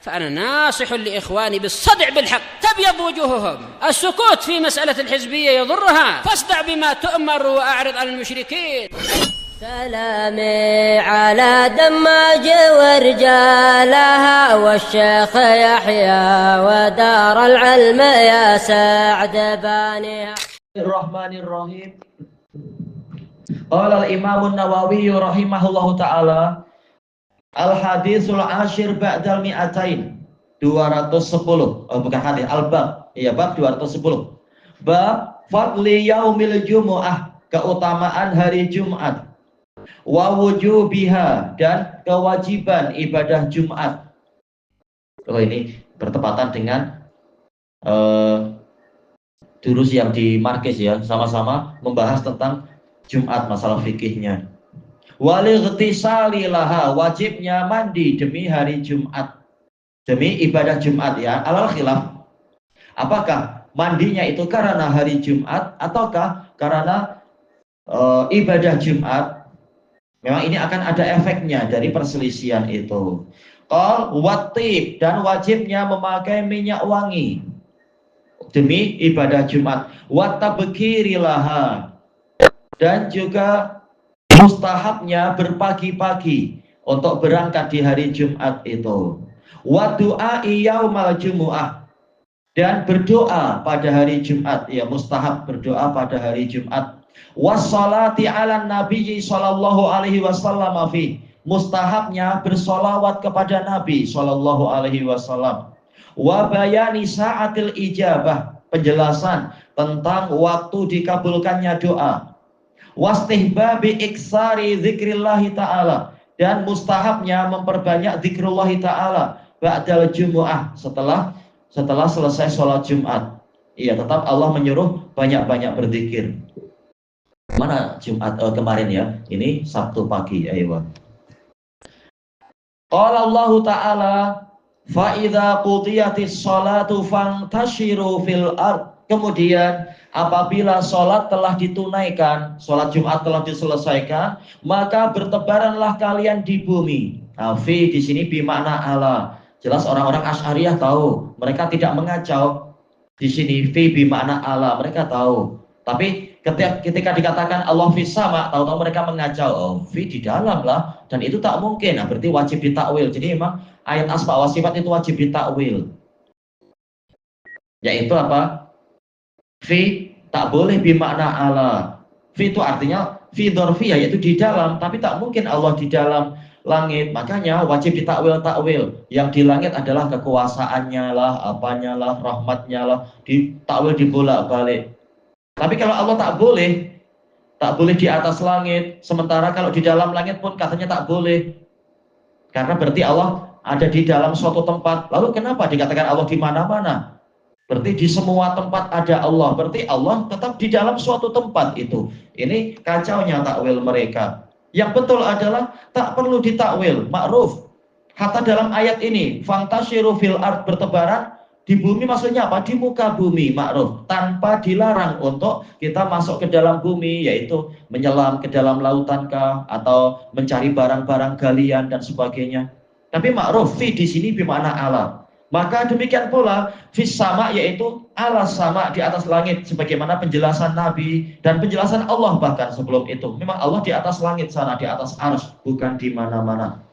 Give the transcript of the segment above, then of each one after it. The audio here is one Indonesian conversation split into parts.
فأنا ناصح لإخواني بالصدع بالحق تبيض وجوههم. السكوت في مسألة الحزبية يضرها، فاصدع بما تؤمر وأعرض عن المشركين. سلامي على دماج ورجالها والشيخ يحيى ودار العلم يا سعد بانيها. الرحمن الرحيم. قال الإمام النووي رحمه الله تعالى al-haditsul ashir ba'dal mi'atain 210. Bukan hadis, al-bab. Iya, bab 210. Bab fadli yaumil jumu'ah, keutamaan hari Jumat. Wa wujubiha, dan kewajiban ibadah Jumat. Oh, ini bertepatan dengan durus yang di Markis ya, sama-sama membahas tentang Jumat, masalah fikihnya. Walightisali laha, wajibnya mandi demi hari Jumat, demi ibadah Jumat ya. Alal khilaf, apakah mandinya itu karena hari Jumat ataukah karena ibadah Jumat? Memang ini akan ada efeknya dari perselisihan itu. Qal watib, dan wajibnya memakai minyak wangi demi ibadah Jumat. Watabkiri laha, dan juga mustahabnya berpagi-pagi untuk berangkat di hari Jumat itu. Wa du'ai yaumal jumu'ah, dan berdoa pada hari Jumat ya, mustahab berdoa pada hari Jumat. Wassalati ala nabiyyi sallallahu alaihi wasallam fi, mustahabnya bersolawat kepada Nabi sallallahu alaihi wasallam. Wa bayani sa'atil ijabah, penjelasan tentang waktu dikabulkannya doa. Wastihbabi iksari zikrillahi ta'ala, dan mustahabnya memperbanyak zikrullahi ta'ala ba'dal jumu'ah, setelah selesai sholat Jumat. Iya, tetap Allah menyuruh banyak-banyak berzikir. Mana Jumat kemarin ya? Ini Sabtu pagi. Ayo. Qala Allah Ta'ala fa idza qudiyatis sholatu fantashiru fil ard. Kemudian apabila sholat telah ditunaikan, sholat Jumat telah diselesaikan, maka bertebaranlah kalian di bumi. Fi di sini bimakna ala. Jelas orang-orang Asy'ariyah tahu, mereka tidak mengacau. Di sini fi bimakna ala, mereka tahu. Tapi ketika dikatakan Allah fis sama, tahu-tahu mereka mengacau. Oh, fi di dalam lah, dan itu tak mungkin. Nah, berarti wajib ditakwil. Jadi memang ayat asma wa sifat itu wajib ditakwil. Yaitu apa? Fi tak boleh bimakna ala. Fi itu artinya fi dzarfiyah, yaitu di dalam, tapi tak mungkin Allah di dalam langit. Makanya wajib ditakwil. Yang di langit adalah kekuasaannya lah, apanya lah, rahmatnya lah, ditakwil dibolak-balik. Tapi kalau Allah tak boleh di atas langit, sementara kalau di dalam langit pun katanya tak boleh. Karena berarti Allah ada di dalam suatu tempat. Lalu kenapa dikatakan Allah di mana-mana? Berarti di semua tempat ada Allah. Berarti Allah tetap di dalam suatu tempat itu. Ini kacaunya takwil mereka. Yang betul adalah tak perlu ditakwil, ma'ruf. Hatta dalam ayat ini, fantashiru fil ard, bertebaran di bumi, maksudnya apa? Di muka bumi, ma'ruf. Tanpa dilarang untuk kita masuk ke dalam bumi, yaitu menyelam ke dalam lautan kah, atau mencari barang-barang galian dan sebagainya. Tapi ma'ruf, fi di sini bermakna ala. Maka demikian pula fis sama, yaitu ala sama, di atas langit, sebagaimana penjelasan Nabi dan penjelasan Allah bahkan sebelum itu. Memang Allah di atas langit sana, di atas arsy, bukan di mana-mana.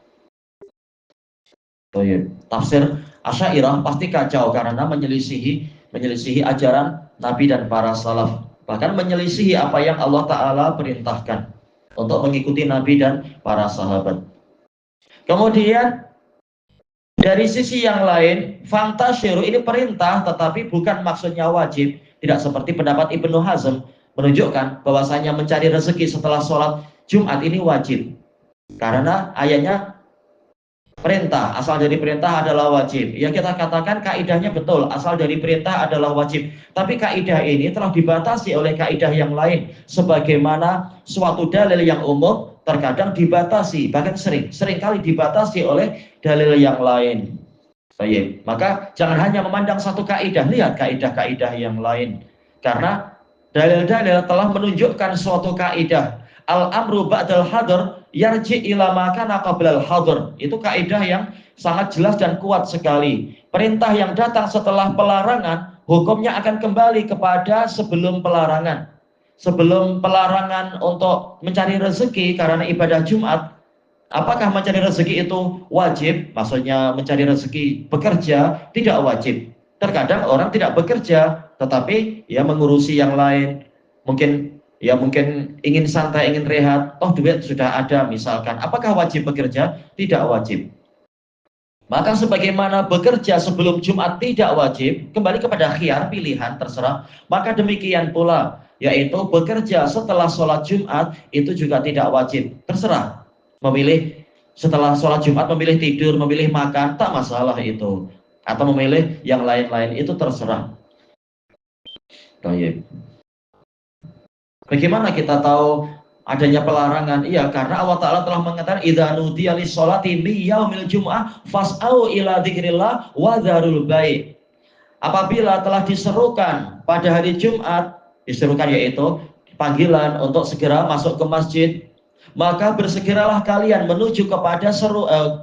Tafsir Asy'ariyah pasti kacau karena menyelisihi ajaran Nabi dan para salaf, bahkan menyelisihi apa yang Allah Ta'ala perintahkan untuk mengikuti Nabi dan para sahabat. Kemudian dari sisi yang lain, fantashiru ini perintah tetapi bukan maksudnya wajib. Tidak seperti pendapat Ibnu Hazm menunjukkan bahwasanya mencari rezeki setelah sholat Jumat ini wajib. Karena ayatnya perintah, asal dari perintah adalah wajib. Ya, kita katakan kaidahnya betul, asal dari perintah adalah wajib. Tapi kaidah ini telah dibatasi oleh kaidah yang lain. Sebagaimana suatu dalil yang umum terkadang dibatasi, bahkan seringkali dibatasi oleh dalil yang lain. Baik, maka jangan hanya memandang satu kaidah, lihat kaidah-kaidah yang lain. Karena dalil-dalil telah menunjukkan suatu kaidah. Al-amru ba'dal hadar yarji ila ma kana qablal hadr. Itu kaidah yang sangat jelas dan kuat sekali. Perintah yang datang setelah pelarangan, hukumnya akan kembali kepada sebelum pelarangan. Sebelum pelarangan untuk mencari rezeki karena ibadah Jumat, apakah mencari rezeki itu wajib? Maksudnya mencari rezeki bekerja tidak wajib. Terkadang orang tidak bekerja, tetapi ya mengurusi yang lain. Mungkin ingin santai, ingin rehat, toh duit sudah ada misalkan. Apakah wajib bekerja? Tidak wajib. Maka sebagaimana bekerja sebelum Jumat tidak wajib, kembali kepada khiyar, pilihan, terserah. Maka demikian pula, yaitu bekerja setelah sholat Jumat itu juga tidak wajib. Terserah. Memilih setelah sholat Jumat, memilih tidur, memilih makan, tak masalah itu. Atau memilih yang lain-lain, itu terserah. Baik. Bagaimana kita tahu adanya pelarangan? Iya, karena Allah Ta'ala telah mengatakan idza nudiya lis-sholati mi yaumil jum'ah fas'au ila dzikrillah wa dzarul bai'. Apabila telah diserukan pada hari Jumat, diserukan yaitu panggilan untuk segera masuk ke masjid, maka bersegeralah kalian menuju kepada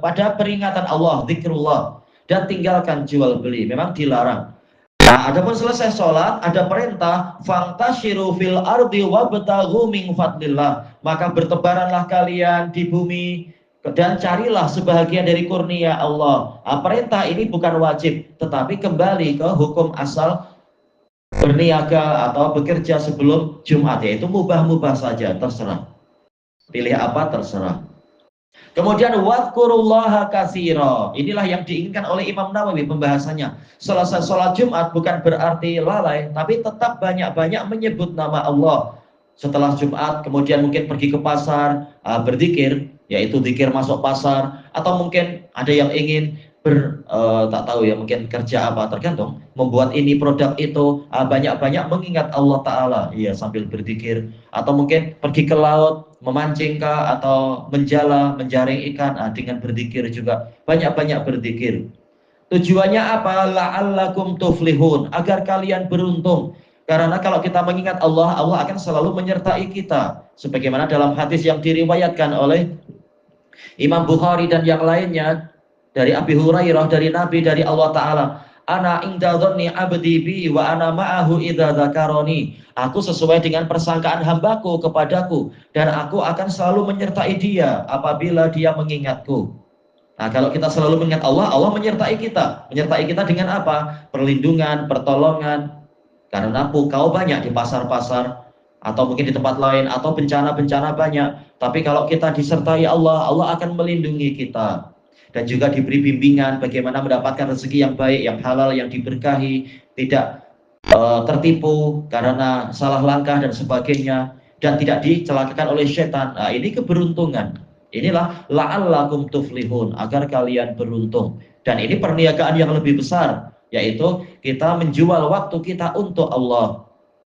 pada peringatan Allah, zikrullah, dan tinggalkan jual beli. Memang dilarang. Nah, adapun selesai sholat, ada perintah fantashiru fil ardi wabtaghu min fadlillah. Maka bertebaranlah kalian di bumi dan carilah sebahagian dari kurnia Allah. Nah, perintah ini bukan wajib, tetapi kembali ke hukum asal berniaga atau bekerja sebelum Jumat, yaitu mubah-mubah saja, terserah. Pilih apa terserah. Kemudian wadhkurullaha katsira. Inilah yang diinginkan oleh Imam Nawawi pembahasannya. Selesai sholat Jumat bukan berarti lalai, tapi tetap banyak-banyak menyebut nama Allah. Setelah Jumat kemudian mungkin pergi ke pasar, berzikir, yaitu zikir masuk pasar, atau mungkin ada yang ingin tak tahu ya, mungkin kerja apa, tergantung, membuat ini produk itu, banyak-banyak mengingat Allah Ta'ala, iya, sambil berzikir. Atau mungkin pergi ke laut, memancing kah, atau menjala, menjaring ikan, dengan berzikir juga, banyak-banyak berzikir. Tujuannya apa? La'allakum tuflihun, agar kalian beruntung. Karena kalau kita mengingat Allah, Allah akan selalu menyertai kita. Sebagaimana dalam hadis yang diriwayatkan oleh Imam Bukhari dan yang lainnya, dari Abi Hurairah, dari Nabi, dari Allah Ta'ala, ana inda dhanni abdi bi wa ana ma'ahu idza dzakaroni. Aku sesuai dengan persangkaan hambaku kepadaku, dan aku akan selalu menyertai dia apabila dia mengingatku. Nah, kalau kita selalu mengingat Allah, Allah menyertai kita. Menyertai kita dengan apa? Perlindungan, pertolongan. Karena pukau banyak di pasar-pasar, atau mungkin di tempat lain, atau bencana-bencana banyak. Tapi kalau kita disertai Allah, Allah akan melindungi kita. Dan juga diberi bimbingan bagaimana mendapatkan rezeki yang baik, yang halal, yang diberkahi, tidak tertipu karena salah langkah dan sebagainya, dan tidak dicelakakan oleh setan. Nah, ini keberuntungan. Inilah la'allakum tuflihun, agar kalian beruntung. Dan ini perniagaan yang lebih besar, yaitu kita menjual waktu kita untuk Allah.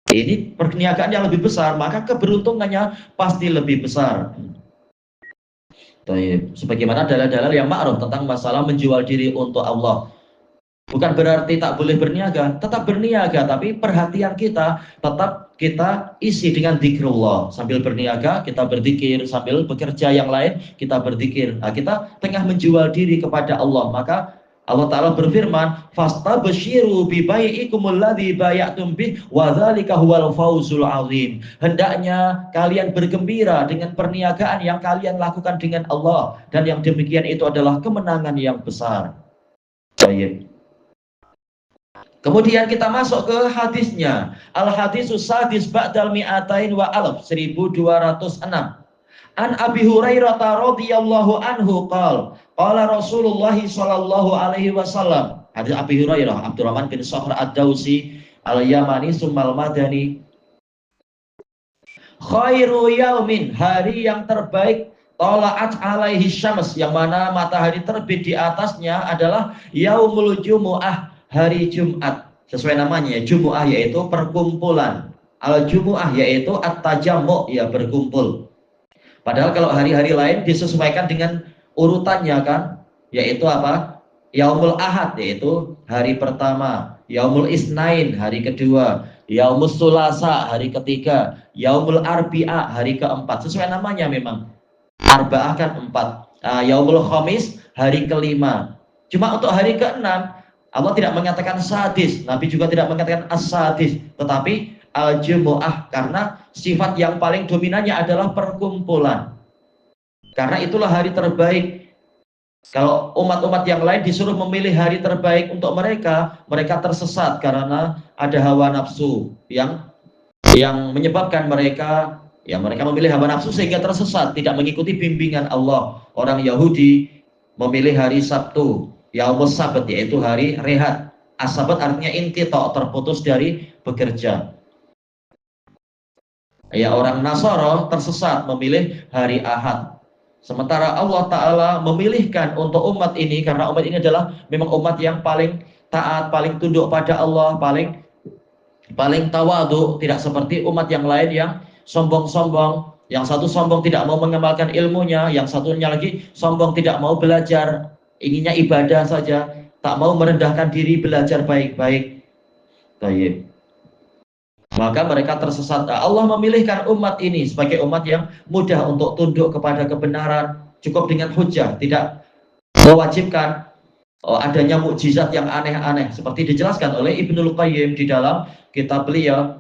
Ini perniagaan yang lebih besar, maka keberuntungannya pasti lebih besar. Sebagaimana dalil-dalil yang ma'ruf tentang masalah menjual diri untuk Allah. Bukan berarti tak boleh berniaga, tetap berniaga, tapi perhatian kita tetap kita isi dengan zikrullah. Sambil berniaga kita berzikir, sambil bekerja yang lain kita berzikir. Nah, kita tengah menjual diri kepada Allah, maka Allah Ta'ala berfirman, fastabshiru bi bai'ikumul ladzi bay'atum bih wa dzalika huwal fawzul 'azim. Hendaknya kalian bergembira dengan perniagaan yang kalian lakukan dengan Allah, dan yang demikian itu adalah kemenangan yang besar. Baik. Kemudian kita masuk ke hadisnya. Al-hadisus sadis ba'dal mi'atain wa alaf, 1206. An Abi Hurairah radhiyallahu anhu qala Rasulullah sallallahu alaihi wasallam. Hadis Abi Hurairah, Abdurrahman bin Sakhr ad-Dausi al-Yamani summal Madani. Khairu yaumin, hari yang terbaik, tala'at alaihi syams, yang mana matahari terbit di atasnya adalah yaumul jumu'ah, hari Jumat. Sesuai namanya, Jumu'ah yaitu perkumpulan. Al-Jumu'ah yaitu at-tajammu', ya berkumpul. Padahal kalau hari-hari lain disesuaikan dengan urutannya kan, yaitu apa? Yaumul Ahad yaitu hari pertama, Yaumul Isnain hari kedua, Yaumul Sulasa hari ketiga, Yaumul Arbi'a hari keempat. Sesuai namanya memang. Arba'ah kan 4. Yaumul Khamis hari kelima. Cuma untuk hari keenam Allah tidak mengatakan sadis, Nabi juga tidak mengatakan as-sadis, tetapi al-jumu'ah, karena sifat yang paling dominannya adalah perkumpulan. Karena itulah hari terbaik. Kalau umat-umat yang lain disuruh memilih hari terbaik untuk mereka, mereka tersesat karena ada hawa nafsu yang menyebabkan mereka memilih hawa nafsu sehingga tersesat, tidak mengikuti bimbingan Allah. Orang Yahudi memilih hari Sabtu, Yaumus Sabat, yaitu hari rehat. As-Sabat artinya inqita', terputus dari bekerja. Ya, orang Nasara tersesat memilih hari Ahad. Sementara Allah Ta'ala memilihkan untuk umat ini, karena umat ini adalah memang umat yang paling taat, paling tunduk pada Allah, paling tawadu, tidak seperti umat yang lain yang sombong-sombong. Yang satu sombong tidak mau mengamalkan ilmunya, yang satunya lagi sombong tidak mau belajar, inginnya ibadah saja, tak mau merendahkan diri belajar baik-baik. Baik. Maka mereka tersesat. Allah memilihkan umat ini sebagai umat yang mudah untuk tunduk kepada kebenaran, cukup dengan hujjah, tidak mewajibkan adanya mukjizat yang aneh-aneh, seperti dijelaskan oleh Ibnul Qayyim di dalam kitab beliau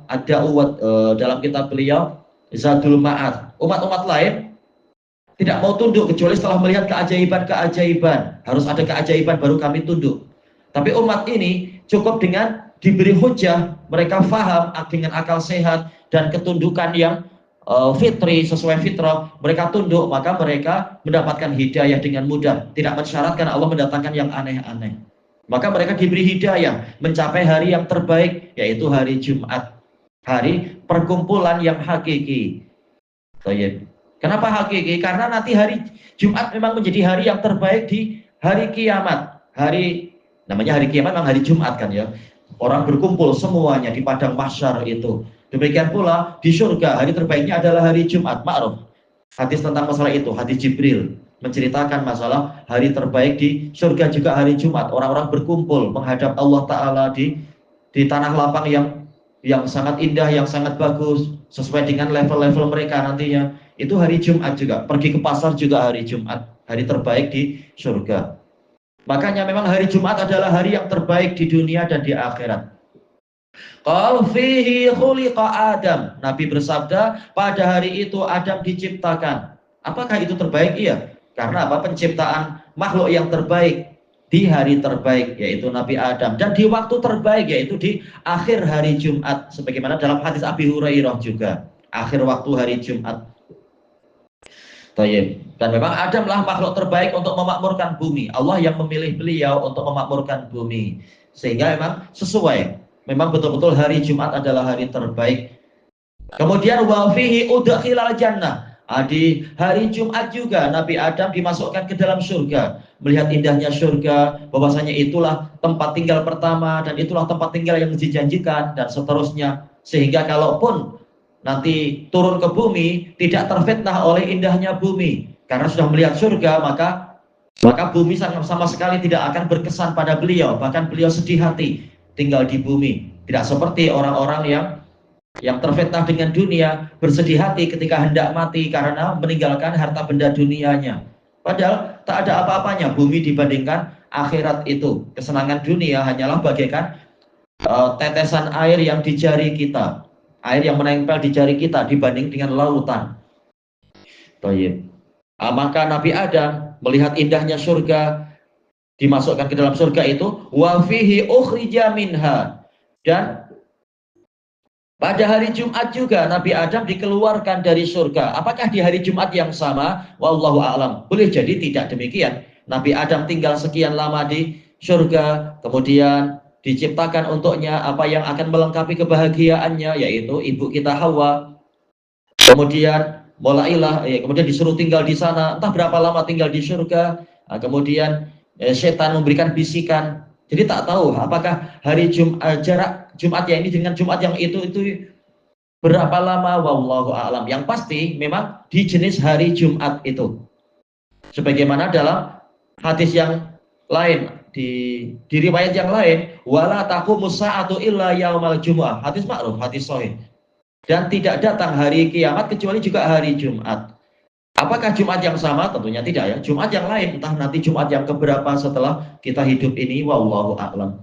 dalam kitab beliau Zadul Ma'ad. Umat-umat lain tidak mau tunduk kecuali setelah melihat keajaiban-keajaiban. Harus ada keajaiban baru kami tunduk. Tapi umat ini cukup dengan diberi hujah, mereka faham dengan akal sehat dan ketundukan yang fitri, sesuai fitrah, mereka tunduk, maka mereka mendapatkan hidayah dengan mudah, tidak mensyaratkan Allah mendatangkan yang aneh-aneh. Maka mereka diberi hidayah mencapai hari yang terbaik, yaitu hari Jumat, hari perkumpulan yang hakiki. Kenapa hakiki? Karena nanti hari Jumat memang menjadi hari yang terbaik di hari kiamat. Namanya hari kiamat memang hari Jumat kan ya. Orang berkumpul semuanya di padang mahsyar itu. Demikian pula di surga hari terbaiknya adalah hari Jumat. Ma'ruf hadis tentang masalah itu, hadis Jibril menceritakan masalah hari terbaik di surga juga hari Jumat. Orang-orang berkumpul menghadap Allah Ta'ala di tanah lapang yang sangat indah, yang sangat bagus, sesuai dengan level-level mereka nantinya. Itu hari Jumat juga. Pergi ke pasar juga hari Jumat, hari terbaik di surga. Makanya memang hari Jumat adalah hari yang terbaik di dunia dan di akhirat. Qal fihi khuliqa Adam. Nabi bersabda, pada hari itu Adam diciptakan. Apakah itu terbaik? Iya. Karena apa? Penciptaan makhluk yang terbaik di hari terbaik, yaitu Nabi Adam, dan di waktu terbaik, yaitu di akhir hari Jumat, sebagaimana dalam hadis Abi Hurairah juga, akhir waktu hari Jumat. Dan memang Adamlah makhluk terbaik untuk memakmurkan bumi. Allah yang memilih beliau untuk memakmurkan bumi, sehingga memang sesuai. Memang betul-betul hari Jumat adalah hari terbaik. Kemudian wa fihi udkhilal jannah. Di hari Jumat juga Nabi Adam dimasukkan ke dalam surga. Melihat indahnya surga, bahwasanya itulah tempat tinggal pertama dan itulah tempat tinggal yang dijanjikan, dan seterusnya. Sehingga kalaupun nanti turun ke bumi, tidak terfitnah oleh indahnya bumi, karena sudah melihat surga, maka bumi sama sekali tidak akan berkesan pada beliau. Bahkan beliau sedih hati tinggal di bumi. Tidak seperti orang-orang yang terfitnah dengan dunia, bersedih hati ketika hendak mati karena meninggalkan harta benda dunianya. Padahal tak ada apa-apanya bumi dibandingkan akhirat itu. Kesenangan dunia hanyalah bagaikan tetesan air yang di jari kita, air yang menempel di jari kita dibanding dengan lautan. Maka Nabi Adam melihat indahnya surga, dimasukkan ke dalam surga itu, wa fihi ukhrija minha, dan pada hari Jumat juga Nabi Adam dikeluarkan dari surga. Apakah di hari Jumat yang sama? Wallahu a'lam. Boleh jadi tidak demikian. Nabi Adam tinggal sekian lama di surga, kemudian diciptakan untuknya apa yang akan melengkapi kebahagiaannya, yaitu ibu kita Hawa. Kemudian kemudian disuruh tinggal di sana, entah berapa lama tinggal di surga. Kemudian setan memberikan bisikan. Jadi tak tahu apakah hari jarak Jumat yang ini dengan Jumat yang itu berapa lama, wallahu a'lam. Yang pasti memang di jenis hari Jumat itu. Sebagaimana dalam hadis yang lain, di riwayat yang lain, wala taqumus sa'atu illa yaumal jumu'ah. Hadis ma'ruf, hadis sahih. Dan tidak datang hari kiamat kecuali juga hari Jumat. Apakah Jumat yang sama? Tentunya tidak ya. Jumat yang lain, entah nanti Jumat yang keberapa setelah kita hidup ini, wallahu a'lam.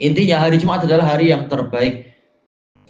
Intinya hari Jumat adalah hari yang terbaik.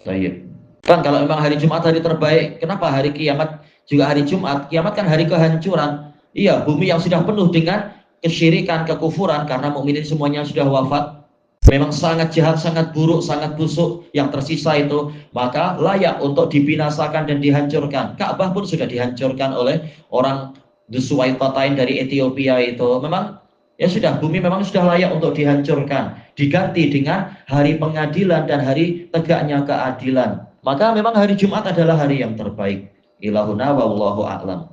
Baik. Kan kalau memang hari Jumat hari terbaik, kenapa hari kiamat juga hari Jumat? Kiamat kan hari kehancuran. Iya, bumi yang sudah penuh dengan kesyirikan, kekufuran karena mukminin semuanya sudah wafat. Memang sangat jahat, sangat buruk, sangat busuk. Yang tersisa itu maka layak untuk dibinasakan dan dihancurkan. Ka'bah pun sudah dihancurkan oleh orang Dzuwaiqatain dari Ethiopia itu. Memang ya sudah, bumi memang sudah layak untuk dihancurkan. Diganti dengan hari pengadilan dan hari tegaknya keadilan. Maka memang hari Jumat adalah hari yang terbaik. Ilahuna wallahu a'lam.